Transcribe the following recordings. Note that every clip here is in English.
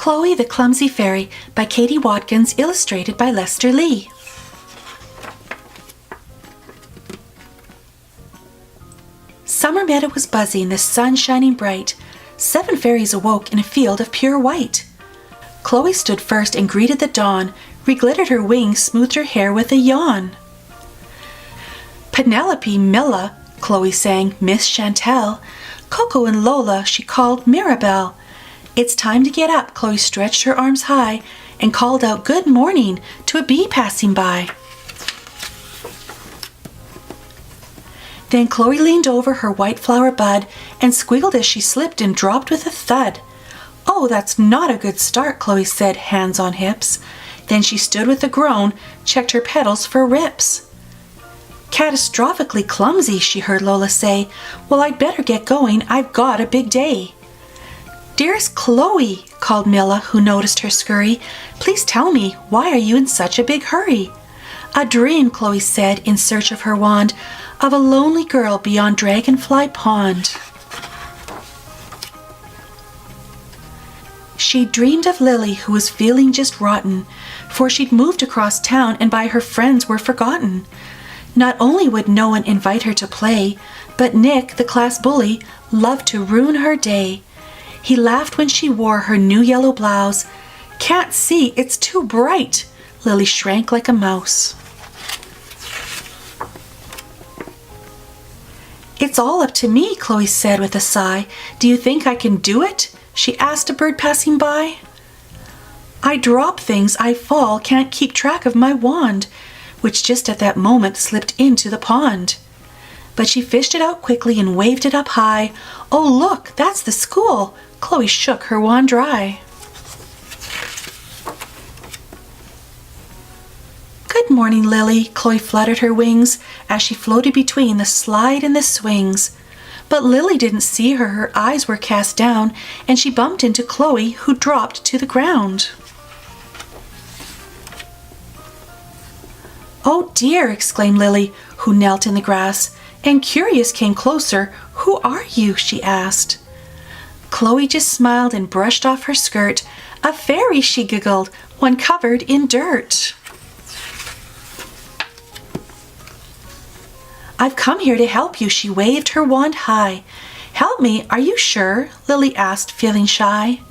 Chloe the Clumsy Fairy by Katie Watkins, illustrated by Lester Lee. Summer meadow was buzzing, the sun shining bright. 7 fairies awoke in a field of pure white. Chloe stood first and greeted the dawn, reglittered her wings, smoothed her hair with a yawn. Penelope, Milla, Chloe sang Miss Chantel. Coco and Lola she called Mirabelle. It's time to get up, Chloe stretched her arms high and called out good morning to a bee passing by. Then Chloe leaned over her white flower bud and squealed as she slipped and dropped with a thud. Oh, that's not a good start, Chloe said, hands on hips. Then she stood with a groan, checked her petals for rips. Catastrophically clumsy, she heard Lola say. Well, I'd better get going, I've got a big day. Dearest Chloe, called Milla, who noticed her scurry, please tell me, why are you in such a big hurry? A dream, Chloe said, in search of her wand, of a lonely girl beyond Dragonfly Pond. She dreamed of Lily, who was feeling just rotten, for she'd moved across town and by her friends were forgotten. Not only would no one invite her to play, but Nick, the class bully, loved to ruin her day. He laughed when she wore her new yellow blouse. Can't see, it's too bright. Lily shrank like a mouse. It's all up to me, Chloe said with a sigh. Do you think I can do it? She asked a bird passing by. I drop things, I fall, can't keep track of my wand, which just at that moment slipped into the pond. But she fished it out quickly and waved it up high. Oh, look, that's the school. Chloe shook her wand dry. Good morning, Lily, Chloe fluttered her wings as she floated between the slide and the swings. But Lily didn't see her, her eyes were cast down, and she bumped into Chloe, who dropped to the ground. Oh dear, exclaimed Lily, who knelt in the grass, and curious came closer. Who are you? She asked. Chloe just smiled and brushed off her skirt. A fairy, she giggled, one covered in dirt. I've come here to help you, she waved her wand high. Help me, are you sure? Lily asked, feeling shy.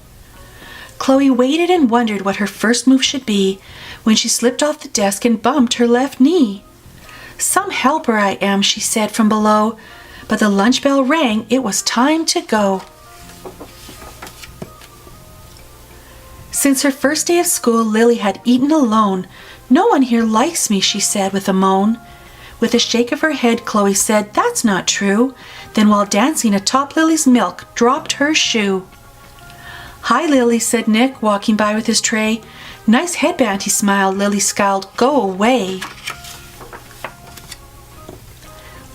Chloe waited and wondered what her first move should be when she slipped off the desk and bumped her left knee. Some helper I am, she said from below, but the lunch bell rang, it was time to go. Since her first day of school, Lily had eaten alone. No one here likes me, she said with a moan. With a shake of her head, Chloe said, that's not true. Then while dancing atop Lily's milk, dropped her shoe. Hi, Lily, said Nick, walking by with his tray. Nice headband, he smiled. Lily scowled, go away.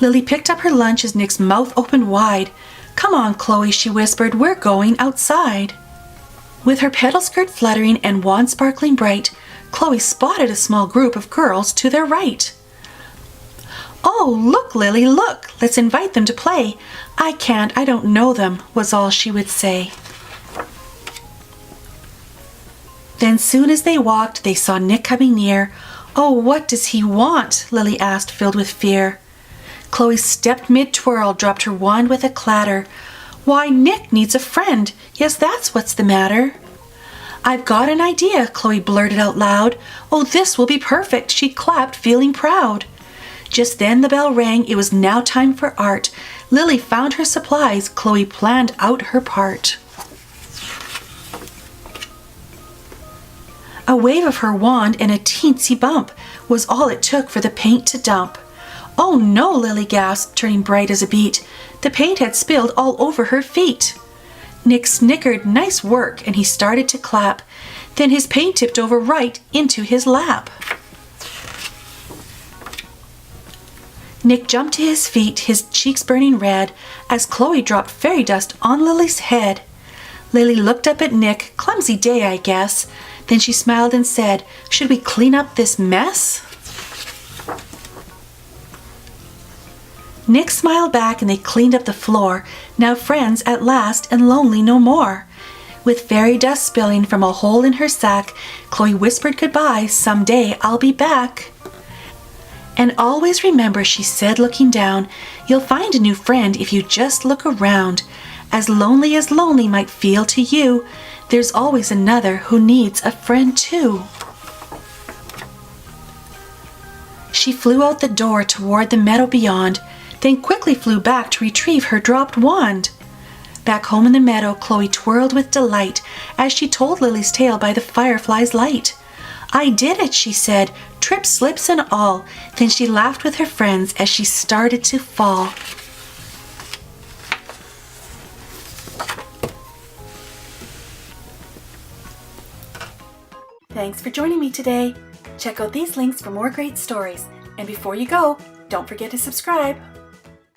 Lily picked up her lunch as Nick's mouth opened wide. Come on, Chloe, she whispered, we're going outside. With her petal skirt fluttering and wand sparkling bright, Chloe spotted a small group of girls to their right. Oh, look, Lily, look, let's invite them to play. I can't, I don't know them, was all she would say. Then soon as they walked, they saw Nick coming near. Oh, what does he want? Lily asked, filled with fear. Chloe stepped mid-twirl, dropped her wand with a clatter. Why, Nick needs a friend. Yes, that's what's the matter. I've got an idea, Chloe blurted out loud. Oh, this will be perfect, she clapped, feeling proud. Just then the bell rang, it was now time for art. Lily found her supplies, Chloe planned out her part. A wave of her wand and a teensy bump was all it took for the paint to dump. Oh no, Lily gasped, turning bright as a beet. The paint had spilled all over her feet. Nick snickered, nice work, and he started to clap. Then his paint tipped over right into his lap. Nick jumped to his feet, his cheeks burning red, as Chloe dropped fairy dust on Lily's head. Lily looked up at Nick, clumsy day, I guess. Then she smiled and said, should we clean up this mess? Nick smiled back and they cleaned up the floor, now friends at last and lonely no more. With fairy dust spilling from a hole in her sack, Chloe whispered goodbye, "Someday I'll be back." "And always remember," she said, looking down, "you'll find a new friend if you just look around. As lonely might feel to you, there's always another who needs a friend too." She flew out the door toward the meadow beyond, then quickly flew back to retrieve her dropped wand. Back home in the meadow, Chloe twirled with delight as she told Lily's tale by the firefly's light. "I did it," she said, "trips, slips, and all." Then she laughed with her friends as she started to fall. Thanks for joining me today. Check out these links for more great stories. And before you go, don't forget to subscribe.